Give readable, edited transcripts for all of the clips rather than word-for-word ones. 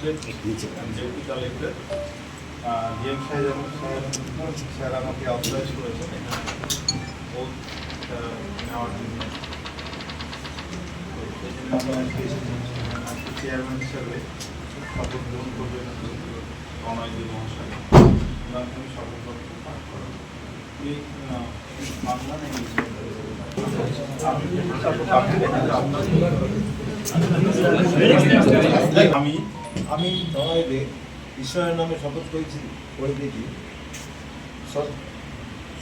Deputy collector DM sir আমাকে authorize করেছেন এখানে ওথ নেওয়ার জন্য। আজকে চেয়ারম্যান হিসাবে শপথ গ্রহণ করবেন অনয়দী মহাশয়। আমি শপথ পাঠ করেন বাংলা নাকি আমি নয়ডে ঈশ্বরের নামে শপথ করিতেছি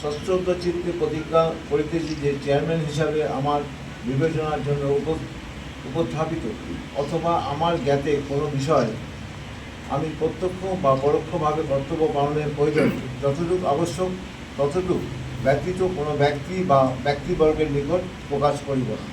সশ্রদ্ধ চিত্তে প্রতিজ্ঞা করিতেছি যে চেয়ারম্যান হিসাবে আমার বিবেচনার জন্য উপস্থাপিত অথবা আমার জ্ঞাতে কোনো বিষয় আমি প্রত্যক্ষ বা পরোক্ষভাবে কর্তব্য পালনের প্রয়োজন যতটুকু আবশ্যক ততটুকু ব্যতীত কোনো ব্যক্তি বা ব্যক্তিবর্গের নিকট প্রকাশ করিব না।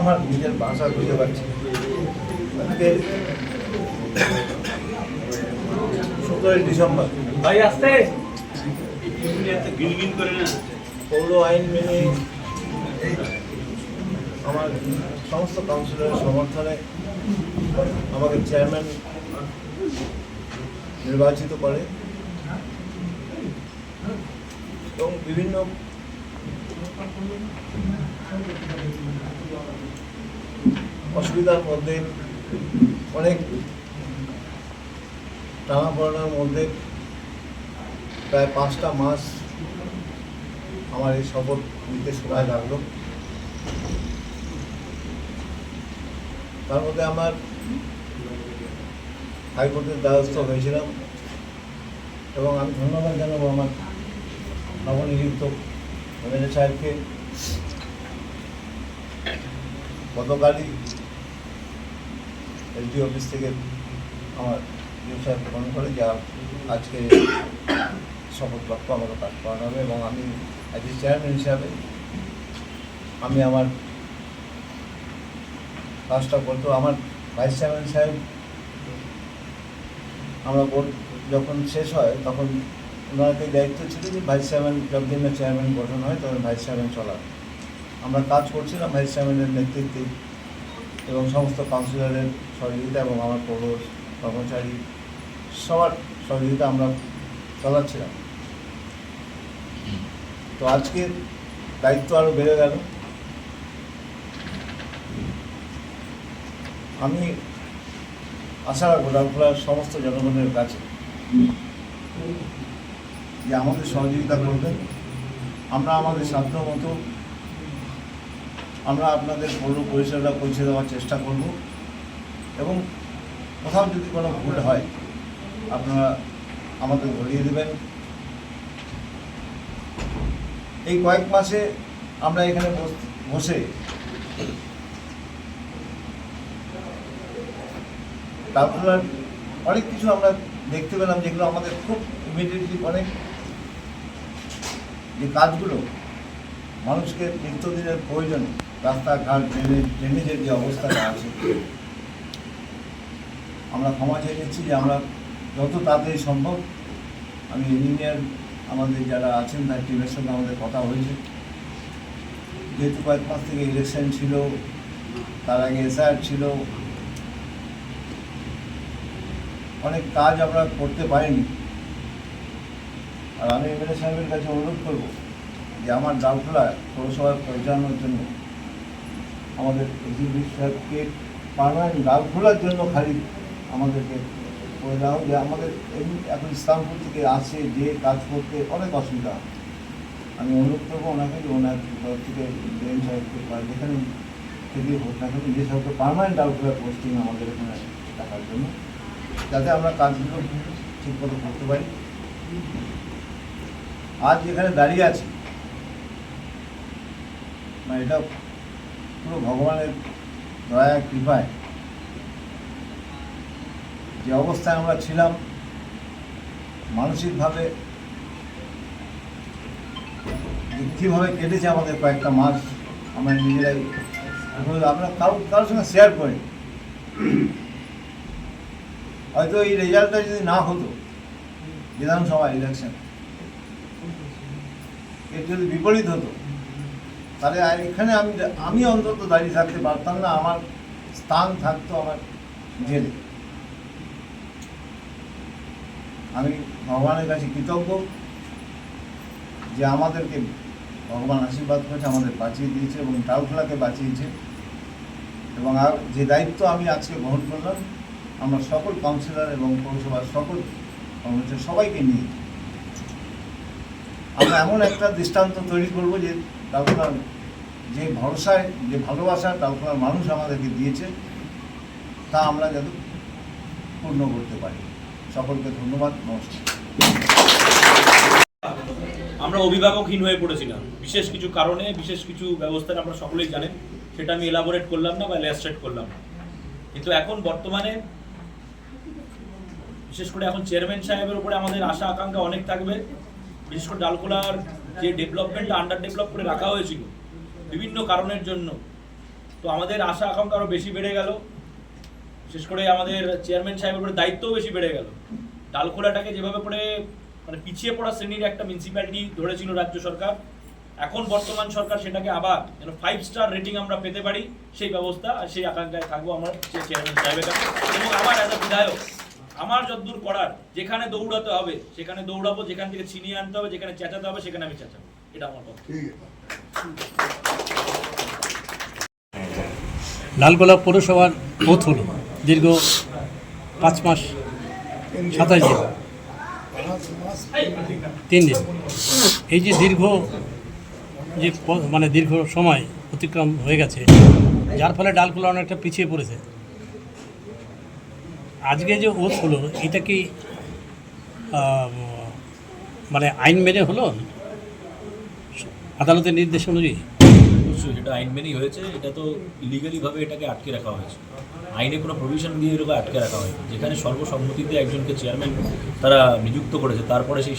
আমার নিজের ভাষা বুঝতে পারছি। 17 ডিসেম্বর ভাই আসতে গিনগিন করে না পৌর আইন মেনে আমার সমস্ত কাউন্সিলরের সমর্থনে আমাকে চেয়ারম্যান নির্বাচিত করে এবং বিভিন্ন অসুবিধার মধ্যে অনেক টানাপোড়েনের মধ্যে প্রায় 5টা মাস আমার এই শপথ নিতে সময় লাগলো। তার মধ্যে আমার হাইকোর্টের দ্বারস্থ হয়েছিলাম এবং আমি ধন্যবাদ জানাবো আমার নবনিযুক্ত এমএলএ সাহেবকে। গতকালই এসডি অফিস থেকে আমার ডিএম সাহেব ফোন করে যে আজকে শপথ বাক্য আমাকে পাঠ করানো হবে এবং আমি অ্যাজ এ চেয়ারম্যান হিসাবে আমি আমার কাজটা করতো। আমার ভাইস চেয়ারম্যান সাহেব আমরা বোর্ড যখন শেষ হয় তখন ওনাকে দায়িত্ব ছিল যে ভাইস চেয়ারম্যান যতদিন না চেয়ারম্যান গঠন হয় তখন ভাইস চেয়ারম্যান চলার। আমরা কাজ করছিলাম ভাইস চেয়ারম্যানের নেতৃত্বে এবং সমস্ত কাউন্সিলরের সহযোগিতা এবং আমার পৌর কর্মচারী সবার সহযোগিতা আমরা চালাচ্ছিলাম। তো আজকে দায়িত্ব আরও বেড়ে গেল। আমি আশা রাখবো ডালখোলার সমস্ত জনগণের কাছে যে আমাদের সহযোগিতা করবেন। আমরা আমাদের সাধ্য মতো আমরা আপনাদের পৌর পরিষেবা পৌঁছে দেওয়ার চেষ্টা করব এবং কোথাও যদি কোনো ভুল হয় আপনারা আমাদের ধরিয়ে দেবেন। এই কয়েক মাসে আমরা এখানে বসে ডালখোলার অনেক কিছু আমরা দেখতে পেলাম যেগুলো আমাদের খুব ইমিডিয়েটলি অনেক যে কাজগুলো মানুষকে নিত্যদিনের প্রয়োজন রাস্তাঘাট ড্রেনেজের যে অবস্থাটা আছে আমরা ক্ষমা চেয়ে নিচ্ছি যে আমরা যত তাড়াতাড়ি সম্ভব আমি ইঞ্জিনিয়ার আমাদের যারা আছেন তার টিমের সঙ্গে আমাদের কথা হয়েছে। যেহেতু কয়েক মাস থেকে ইলেকশন ছিল, তার আগে এসআর ছিল, অনেক কাজ আমরা করতে পারিনি। আর আমি এমএলএ সাহেবের কাছে অনুরোধ করব যে আমার ডালখোলা পৌরসভার পরিচালনার জন্য আমাদের এক্সিকিউটিভ সাহেবকে পার্মানেন্ট ডালখোলার জন্য খালি আমাদেরকে করে দাও যে আমাদের এখন ইসলামপুর থেকে আসে যে কাজ করতে অনেক অসুবিধা। আমি অনুরোধ করবো ওনাকে যে ওনার তরফ থেকে জেএম সাহেবকে বা যেখানে থেকে হোক না কেন যে সবকে পারমানেন্ট আউটলার পোস্টিং আমাদের এখানে রাখার জন্য, যাতে আমরা কাজগুলো ঠিকমতো করতে পারি। আজ যেখানে দাঁড়িয়ে আছি মানে এটা পুরো ভগবানের দয়া কৃপায় যে অবস্থায় আমরা ছিলাম, মানসিকভাবে কীভাবে কেটেছে আমাদের কয়েকটা মাস, আমরা নিজেরাই আমরা কারোর সঙ্গে শেয়ার করি। হয়তো এই রেজাল্টটা যদি না হতো, বিধানসভা ইলেকশন এর যদি বিপরীত হতো, তাহলে এখানে আমি অন্তত দাঁড়িয়ে থাকতে পারতাম না, আমার স্থান থাকতো আমার জেলে। আমি ভগবানের কাছে কৃতজ্ঞ যে আমাদেরকে ভগবান আশীর্বাদ করেছে, আমাদের বাঁচিয়ে দিয়েছে এবং টাউখোলাকে বাঁচিয়েছে। এবং আর যে দায়িত্ব আমি আজকে গ্রহণ করলাম, আমরা সকল কাউন্সিলর এবং পৌরসভার সকল কর্মচারী সবাইকে নিয়ে আমরা এমন একটা দৃষ্টান্ত তৈরি করব যে টাউখোলার যে ভরসায়, যে ভালোবাসা টাউখোলার মানুষ আমাদেরকে দিয়েছে, তা আমরা যাতে পূর্ণ করতে পারি। সকলকে ধন্যবাদ, নমস্কার। আমরা অভিভাবকহীন হয়ে পড়েছিলাম বিশেষ কিছু কারণে, বিশেষ কিছু ব্যবস্থার আমরা সকলেই জানেন, সেটা আমি এলাবোরেট করলাম না বা ইলাস্ট্রেট করলাম না। কিন্তু এখন বর্তমানে বিশেষ করে এখন চেয়ারম্যান সাহেবের উপরে আমাদের আশা আকাঙ্ক্ষা অনেক থাকবে। বিশেষ করে ডালখোলার যে ডেভেলপমেন্টটা আন্ডার ডেভেলপ করে রাখা হয়েছিল বিভিন্ন কারণের জন্য, তো আমাদের আশা আকাঙ্ক্ষা আরও বেশি বেড়ে গেল। বিশেষ করে আমাদের চেয়ারম্যান সাহেবের উপরে দায়িত্বও বেশি বেড়ে গেল। ডালখোলাটাকে যেভাবে করে মানে পিছিয়ে পড়া শ্রেণীর একটা মিউনিসিপ্যালিটি ধরেছিল রাজ্য সরকার, এখন বর্তমান সরকার সেটাকে আবার যেন 5 স্টার রেটিং আমরা পেতে পারি, সেই ব্যবস্থা আর সেই আকাঙ্ক্ষায় থাকবো আমার চেয়ারম্যান সাহেবের কাছে। এবং আমার অ্যাজ আ বিধায়ক আমার যতদূর করার, যেখানে দৌড়াতে হবে সেখানে দৌড়াবো, যেখান থেকে ছিনিয়ে আনতে হবে, যেখানে চেঁচাতে হবে সেখানে আমি চেঁচাবো। এটা আমার কথা। লালগোলা পৌরসভার ভোট হলো দীর্ঘ 5 মাস 27 দিন 3 দিন। এই যে দীর্ঘ দীর্ঘ সময় অতিক্রম হয়ে গেছে, যার ফলে ডালখোলা অনেকটা পিছিয়ে পড়েছে। আজকে যে ওথ হলো, এটা কি আইন মেনে হলো, আদালতের নির্দেশ অনুযায়ী? অবশ্যই এটা আইন মেনেই হয়েছে। এটা তো ইলিগালিভাবে এটাকে আটকে রাখা হয়েছে, আইনে কোনো প্রভিশন দিয়ে এরকম আটকে রাখা হয়নি। যেখানে সর্বসম্মতিতে একজনকে চেয়ারম্যান তারা নিযুক্ত করেছে, তারপরে সেই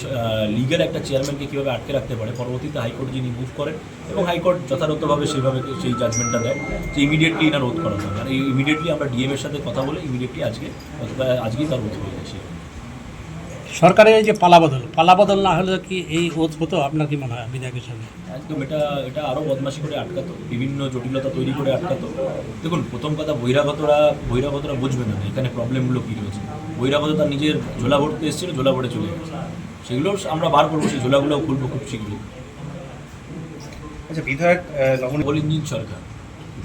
লিগাল একটা চেয়ারম্যানকে কীভাবে আটকে রাখতে পারে, পরবর্তীতে হাইকোর্ট যিনি মুভ করেন এবং হাইকোর্ট যথাযথভাবে সেভাবে সেই জাজমেন্টটা দেয় যে ইমিডিয়েটলি এনার রোধ করা হবে। আর এই ইমিডিয়েটলি আমরা ডিএমের সাথে কথা বলে ইমিডিয়েটলি আজকেই তার রোধ হয়ে গেছে। সরকারের এই যে পালাবদল না হলে কি এই ওথ হতো? আপনার কি মনে হয় বিধায়কের সঙ্গে? একদম এটা আরও বদমাশি করে আটকাতো, বিভিন্ন জটিলতা তৈরি করে আটকাতো। দেখুন, প্রথম কথা, বহিরাগতরা বুঝবে না এখানে প্রবলেমগুলো কী রয়েছে। বহিরাগত তার নিজের ঝোলা ভরতে এসেছিল, ঝোলা ভরে চলে গেছে। সেগুলো আমরা বার করবো, সেই ঝোলাগুলোও খুলবো খুব শীঘ্রই। আচ্ছা, বিধায়ক ডবল ইঞ্জিন সরকার,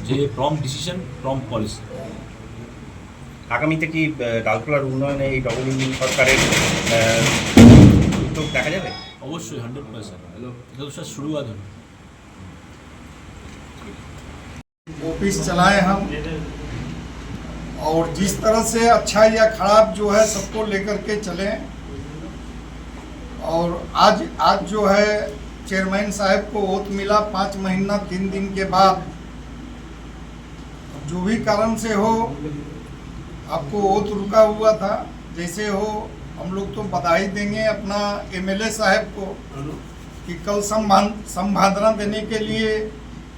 যে প্রম্পট ডিসিশন, প্রম্পট পলিসি। আগামীতে কি ডালখোলার উন্নয়নে এই ডবল ইঞ্জিন সরকারের উদ্যোগ দেখা যাবে? অবশ্যই 100%। এটা তো স্যার শুরুয়াত হলো। ऑफिस चलाए हम, और जिस तरह से अच्छा या खराब जो है सबको लेकर के चले। और आज जो है चेयरमैन साहब को ओथ मिला 5 महीना 3 दिन के बाद। जो भी कारण से हो, आपको ओथ रुका हुआ था, जैसे हो हम लोग तो बधाई देंगे अपना एमएलए साहब को कि कल संभावना देने के लिए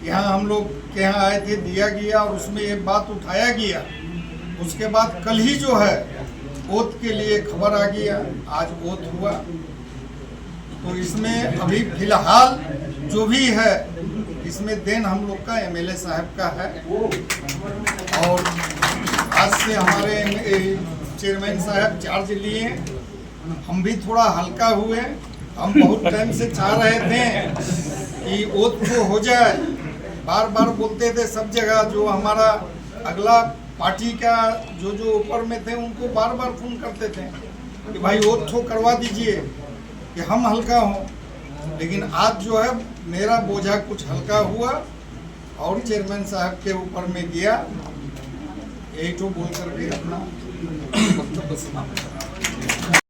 यहाँ हम लोग के यहाँ आए थे, दिया गया और उसमें ये बात उठाया गया। उसके बाद कल ही जो है ओथ के लिए खबर आ गया, आज ओथ हुआ। तो इसमें अभी फिलहाल जो भी है इसमें देन हम लोग का एमएलए साहब का है। और आज से हमारे चेयरमैन साहब चार्ज लिए, हम भी थोड़ा हल्का हुए। हम बहुत टाइम से चाह रहे थे कि ओथ तो हो जाए, बार बार बोलते थे सब जगह। जो हमारा अगला पार्टी का जो ऊपर में थे उनको बार बार फोन करते थे कि भाई ओथ तो करवा दीजिए कि हम हल्का हों। लेकिन आज जो है मेरा बोझा कुछ हल्का हुआ और चेयरमैन साहब के ऊपर में गया, यही तो बोल करके अपना वक्तव्य समाप्त।